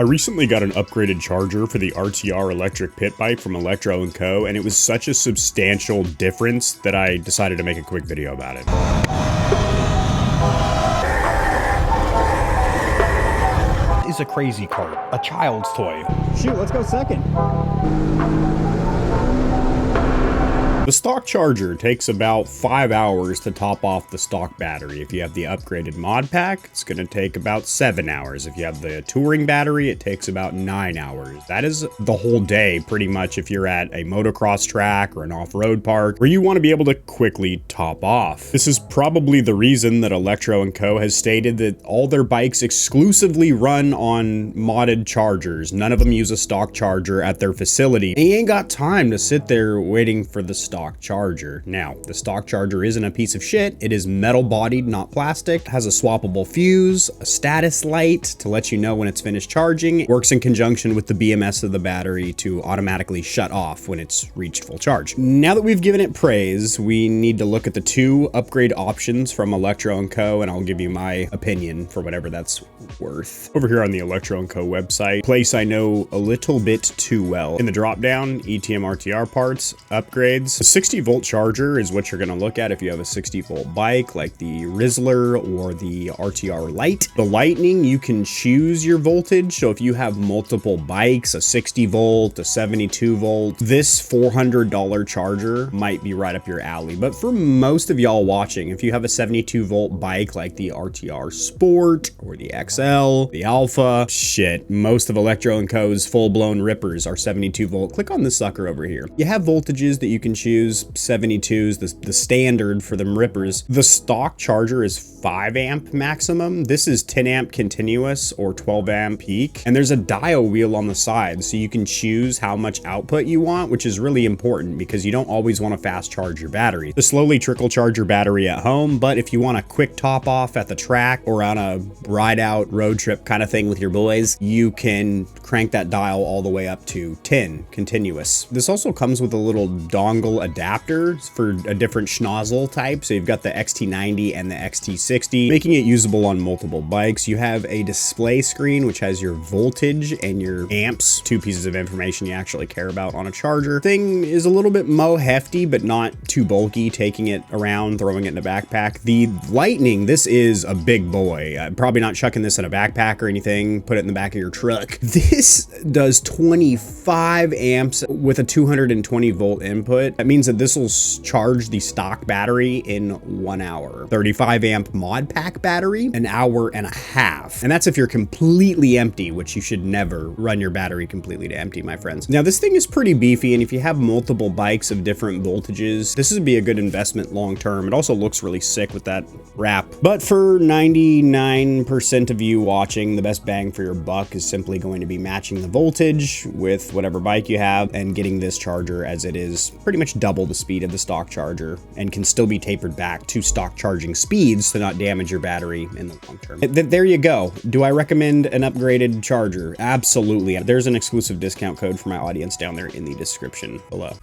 I recently got an upgraded charger for the RTR electric pit bike from Electro & Co, and it was such a substantial difference that I decided to make a quick video about it. Is a crazy cart, a child's toy. Shoot, let's go second. The stock charger takes about 5 hours to top off the stock battery. If you have the upgraded mod pack, it's going to take about 7 hours. If you have the touring battery, it takes about 9 hours. That is the whole day, pretty much, if you're at a motocross track or an off-road park where you want to be able to quickly top off. This is probably the reason that Electro & Co has stated that all their bikes exclusively run on modded chargers. None of them use a stock charger at their facility. And you ain't got time to sit there waiting for the stock charger. Now, the stock charger isn't a piece of shit. It is metal bodied, not plastic. It has a swappable fuse, a status light to let you know when it's finished charging. It works in conjunction with the BMS of the battery to automatically shut off when it's reached full charge. Now that we've given it praise, we need to look at the two upgrade options from Electro & Co, and I'll give you my opinion for whatever that's worth. Over here on the Electro & Co website, place I know a little bit too well. In the drop down, ETM RTR parts, upgrades. The 60 volt charger is what you're going to look at if you have a 60 volt bike like the Rizzler or the RTR Lite. The Lightning, you can choose your voltage. So if you have multiple bikes, a 60 volt, a 72 volt, this $400 charger might be right up your alley. But for most of y'all watching, if you have a 72 volt bike like the RTR Sport or the XL, the Alpha, shit, most of Electro & Co's full-blown rippers are 72 volt. Click on this sucker over here. You have voltages that you can choose. 72's the standard for them rippers. The stock charger is 5 amp maximum. This is 10 amp continuous or 12 amp peak. And there's a dial wheel on the side, so you can choose how much output you want, which is really important because you don't always want to fast charge your battery. To slowly trickle charge your battery at home, but if you want a quick top off at the track or on a ride out road trip kind of thing with your boys, you can crank that dial all the way up to 10 continuous. This also comes with a little dongle adapter for a different schnozzle type. So you've got the XT90 and the XT60, making it usable on multiple bikes. You have a display screen, which has your voltage and your amps, two pieces of information you actually care about on a charger. Thing is a little bit hefty, but not too bulky, taking it around, throwing it in a backpack. The Lightning, this is a big boy. Probably not chucking this in a backpack or anything. Put it in the back of your truck. This does 25 amps with a 220 volt input. That means that this will charge the stock battery in 1 hour. 35 amp mod pack battery, 1.5 hours. And that's if you're completely empty, which you should never run your battery completely to empty, my friends. Now, this thing is pretty beefy, and if you have multiple bikes of different voltages, this would be a good investment long term. It also looks really sick with that wrap. But for 99% of you watching, the best bang for your buck is simply going to be matching the voltage with whatever bike you have and getting this charger, as it is pretty much double the speed of the stock charger and can still be tapered back to stock charging speeds to not damage your battery in the long term. There you go. Do I recommend an upgraded charger? Absolutely. There's an exclusive discount code for my audience down there in the description below.